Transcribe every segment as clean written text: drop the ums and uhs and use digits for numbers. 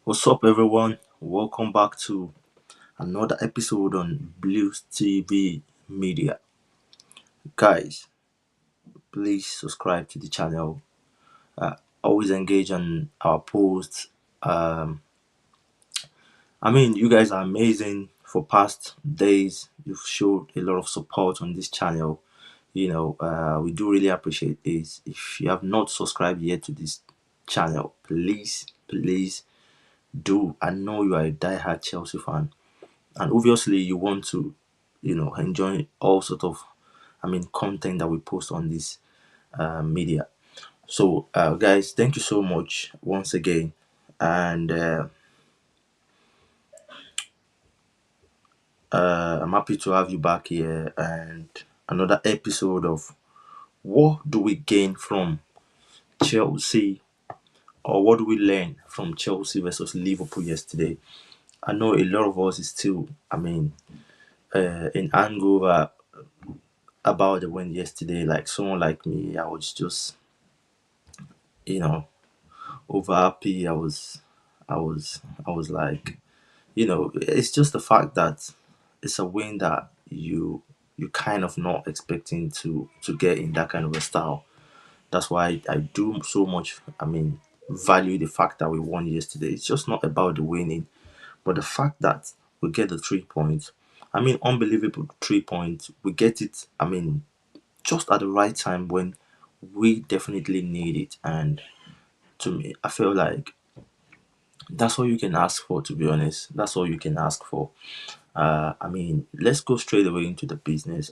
What's up, everyone? Welcome back to another episode on bluestv Media. Guys, please subscribe to the channel. Always engage on our posts. Um, you guys are amazing. For past days, you've showed a lot of support on this channel. We do really appreciate this. If you have not subscribed yet to this channel, please do. I know you are a diehard Chelsea fan, and obviously you want to enjoy all sort of content that we post on this media. So guys, thank you so much once again, and I'm happy to have you back here and another episode of what do we gain from Chelsea, or what do we learn from Chelsea versus Liverpool yesterday. I know a lot of us is still in hangover about the win yesterday. Like someone like me, I was just you know over happy. I was like, it's just the fact that it's a win that you kind of not expecting to get in that kind of a style. That's why I do so much. Value the fact that we won yesterday. It's just not about the winning, but the fact that we get the 3 points. Unbelievable 3 points. We get it. Just at the right time when we definitely need it. And to me, I feel like that's all you can ask for, to be honest. That's all you can ask for. Let's go straight away into the business.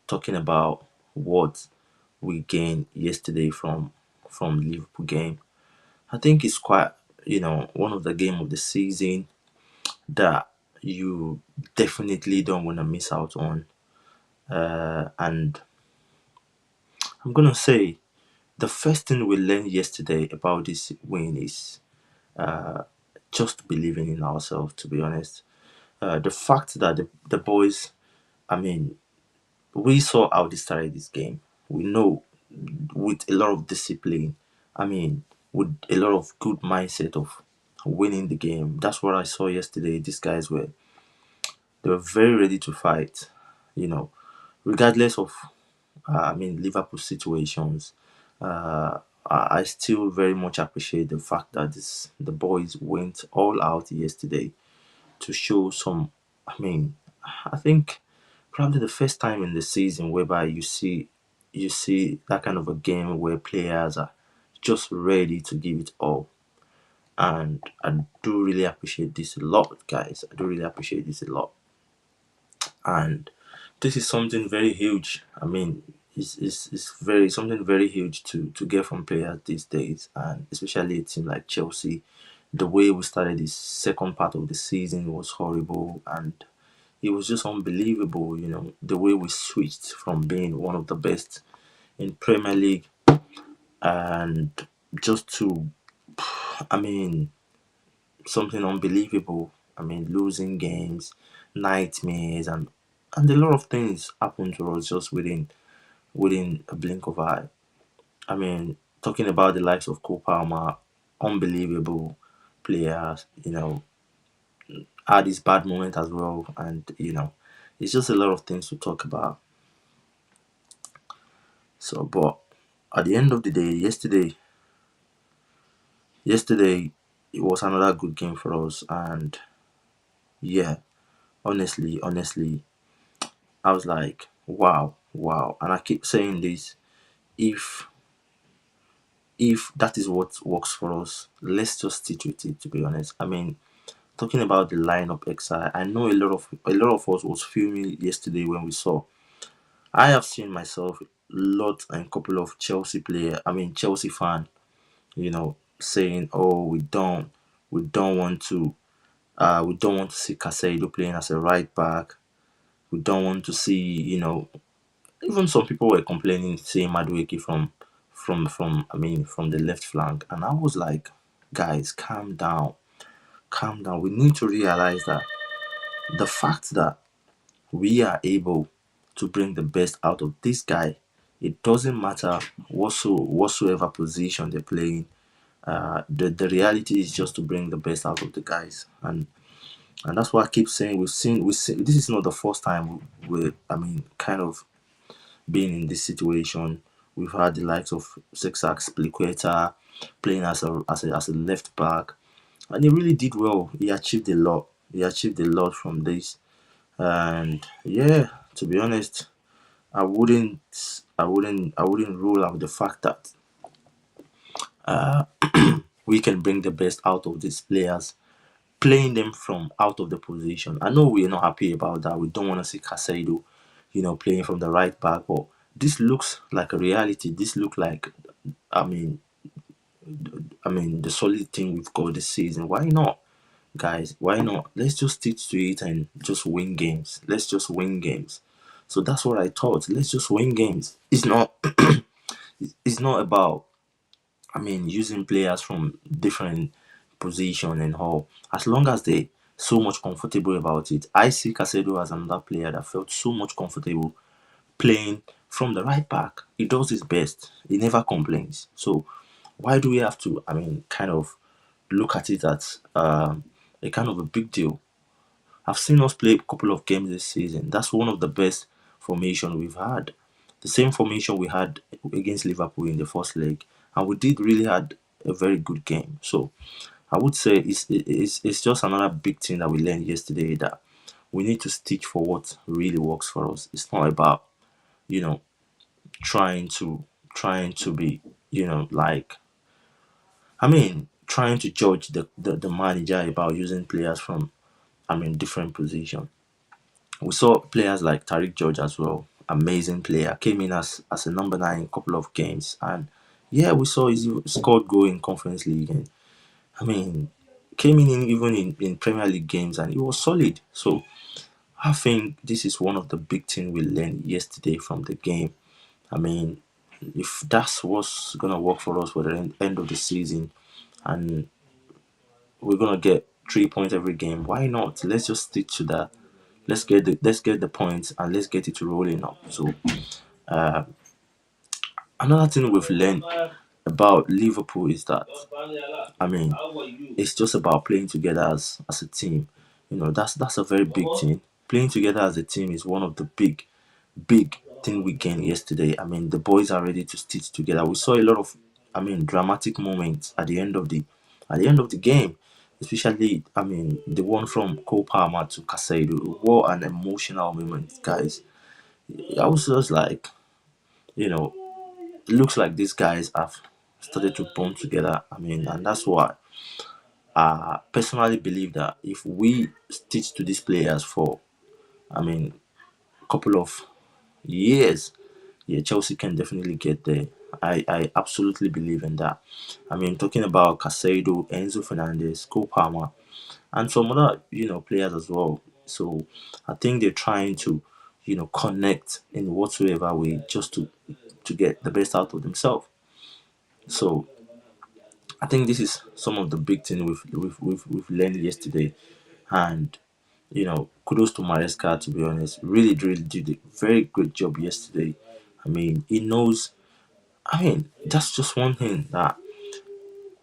Talking about what we gained yesterday from Liverpool game. I think it's quite, one of the game of the season that you definitely don't want to miss out on. And I'm gonna say the first thing we learned yesterday about this win is just believing in ourselves. To be honest, the fact that the boys, I mean, we saw how they started this game. We know with a lot of discipline, with a lot of good mindset of winning the game. That's what I saw yesterday. These guys were very ready to fight, you know, regardless of Liverpool situations. I still very much appreciate the fact that the boys went all out yesterday to show some. I mean, I think probably the first time in the season whereby you see that kind of a game where players are just ready to give it all. And I do really appreciate this a lot, guys. I do really appreciate this a lot. And this is something very huge. It's very something very huge to get from players these days, and especially a team like Chelsea. The way we started this second part of the season was horrible, and it was just unbelievable. The way we switched from being one of the best in Premier League and just to, I mean, something unbelievable. Losing games, nightmares, and a lot of things happened to us just within a blink of eye. Talking about the likes of Cole Palmer, unbelievable players. Had his bad moment as well, and it's just a lot of things to talk about. So, but at the end of the day, yesterday it was another good game for us, and yeah, honestly, I was like, wow, wow. And I keep saying this: if that is what works for us, let's just stick with it. To be honest, talking about the lineup exercise, I know a lot of us was filming yesterday when we saw. I have seen myself a lot and couple of Chelsea player, Chelsea fan, saying, "Oh, we don't want to see Casado playing as a right back. We don't want to see, even some people were complaining, saying Madueke from the left flank." And I was like, guys, calm down, calm down. We need to realize that the fact that we are able to bring the best out of this guy, it doesn't matter whatsoever position they're playing. The reality is just to bring the best out of the guys, and that's why I keep saying we've seen. This is not the first time I mean, kind of being in this situation. We've had the likes of Sexax Pliqueta playing as a left back, and he really did well. He achieved a lot. He achieved a lot from this, and yeah, to be honest, I wouldn't rule out the fact that we can bring the best out of these players, playing them from out of the position. I know we're not happy about that. We don't want to see Casado, playing from the right back, but this looks like a reality. This looks like, I mean, the solid thing we've got this season. Why not, guys? Why not? Let's just stick to it and just win games. Let's just win games. So that's what I thought. Let's just win games. It's not about, using players from different position and all. As long as they so much comfortable about it. I see Casedo as another player that felt so much comfortable playing from the right back. He does his best. He never complains. So why do we have to, kind of look at it as a kind of a big deal? I've seen us play a couple of games this season. That's one of the best formation we've had. The same formation we had against Liverpool in the first leg, and we did really had a very good game. So I would say it's just another big thing that we learned yesterday, that we need to stick for what really works for us. It's not about, you know trying to be, like, trying to judge the manager about using players from, different position. We saw players like Tariq George as well, amazing player, came in as a number 9 in a couple of games, and yeah, we saw he scored goal in Conference League, and I mean, came in even in Premier League games, and it was solid. So I think this is one of the big things we learned yesterday from the game. I mean, if that's what's gonna work for us for the end of the season, and we're gonna get 3 points every game, why not? Let's just stick to that. Let's get the points, and let's get it rolling up. So another thing we've learned about Liverpool is that, I mean, it's just about playing together as a team. That's a very big thing. Playing together as a team is one of the big thing we gained yesterday. I mean, the boys are ready to stitch together. We saw a lot of, dramatic moments at the end of the game, especially, the one from Cole Palmer to Casado. What an emotional moment, guys! I was just like, you know, it looks like these guys have started to bond together. And that's why I personally believe that if we stitch to these players for, couple of years, yeah, Chelsea can definitely get there. I absolutely believe in that. Talking about Casado, Enzo Fernandez, Cole Palmer, and some other, players as well. So I think they're trying to, connect in whatsoever way, just to get the best out of themselves. So I think this is some of the big things we've learned yesterday, and kudos to Maresca, to be honest. Really did a very great job yesterday. He knows. That's just one thing that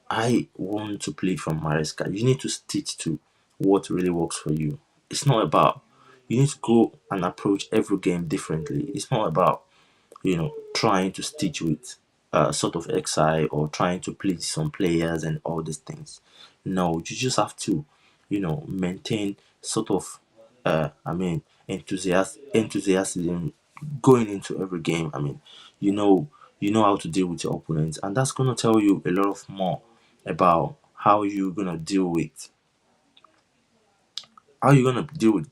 I want to play from Maresca. You need to stick to what really works for you. It's not about, you need to go and approach every game differently. It's not about, trying to stitch with sort of XI, or trying to please some players and all these things. No, you just have to, maintain sort of, enthusiasm going into every game. You know, you know how to deal with your opponents, and that's gonna tell you a lot of more about how you're gonna deal with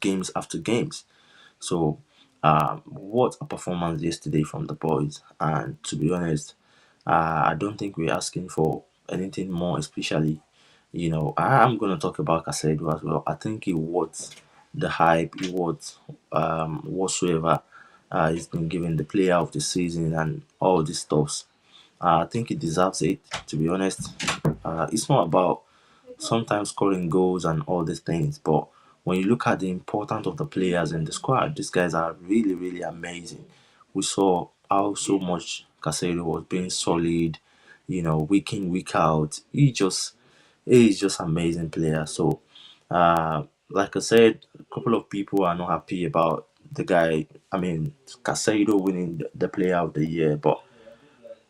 games after games. So, what a performance yesterday from the boys. And to be honest, I don't think we're asking for anything more, especially, I'm going to talk about Casado as well. I think he was the hype, he was whatsoever. He's been given the player of the season and all these stuffs. I think he deserves it, to be honest. It's not about sometimes scoring goals and all these things. But when you look at the importance of the players in the squad, these guys are really, really amazing. We saw how so much Casado was being solid, week in, week out. He's just amazing player. So, like I said, a couple of people are not happy about the guy. I mean, Casado winning the Player of the Year, but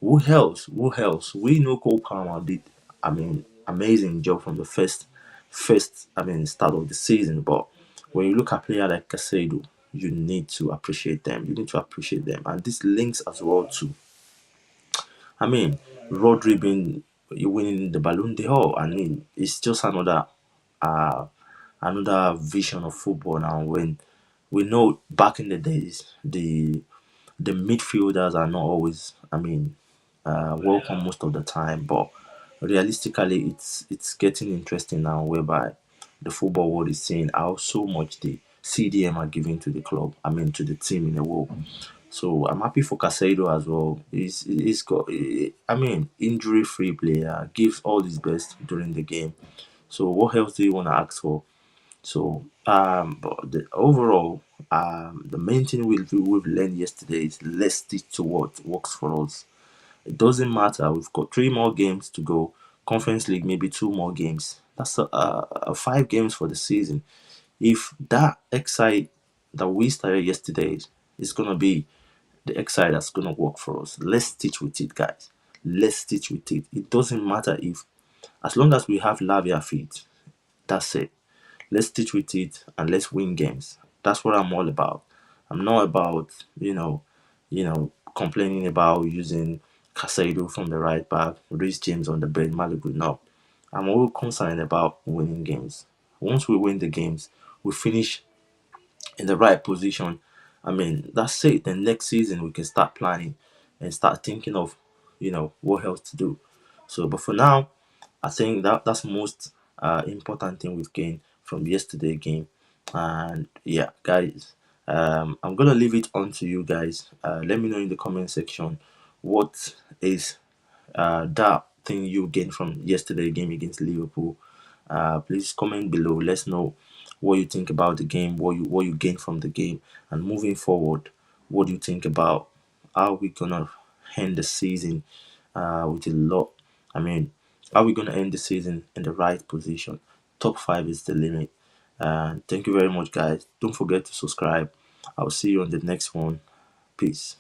who else? Who else? We know Cole Palmer did. I mean, amazing job from the first. I mean, start of the season. But when you look at player like Casado, you need to appreciate them. You need to appreciate them, and this links as well to. I mean, Rodri being winning the Ballon d'Or. I mean, it's just uh, another vision of football now. When we know back in the days, the midfielders are not always, I mean, welcome most of the time. But realistically, it's getting interesting now, whereby the football world is seeing how so much the CDM are giving to the club. I mean, to the team in the world. So I'm happy for Casado as well. He's got, I mean, injury-free player, gives all his best during the game. So what else do you want to ask for? So, but overall, the main thing we've learned yesterday is let's stick to what works for us. It doesn't matter. We've got 3 more games to go. Conference League, maybe 2 more games. That's 5 games for the season. If that excitement that we started yesterday is gonna be the excitement that's gonna work for us, let's stitch with it, guys. Let's stitch with it. It doesn't matter if, as long as we have Lavia feet, that's it. Let's stick with it and let's win games. That's what I'm all about. I'm not about, complaining about using Casado from the right back, Rhys James on the bench, Malibu. No. I'm all concerned about winning games. Once we win the games, we finish in the right position. I mean, that's it. Then next season we can start planning and start thinking of, what else to do. So, but for now, I think that's most important thing we've gained from yesterday game. And yeah, guys, I'm gonna leave it on to you guys. Let me know in the comment section what is that thing you gained from yesterday game against Liverpool. Please comment below. Let's know what you think about the game, what you gained from the game, and moving forward, what do you think about how we gonna end the season with a lot. I mean, how we gonna end the season in the right position? Top 5 is the limit. Thank you very much, guys. Don't forget to subscribe. I'll see you on the next one. Peace.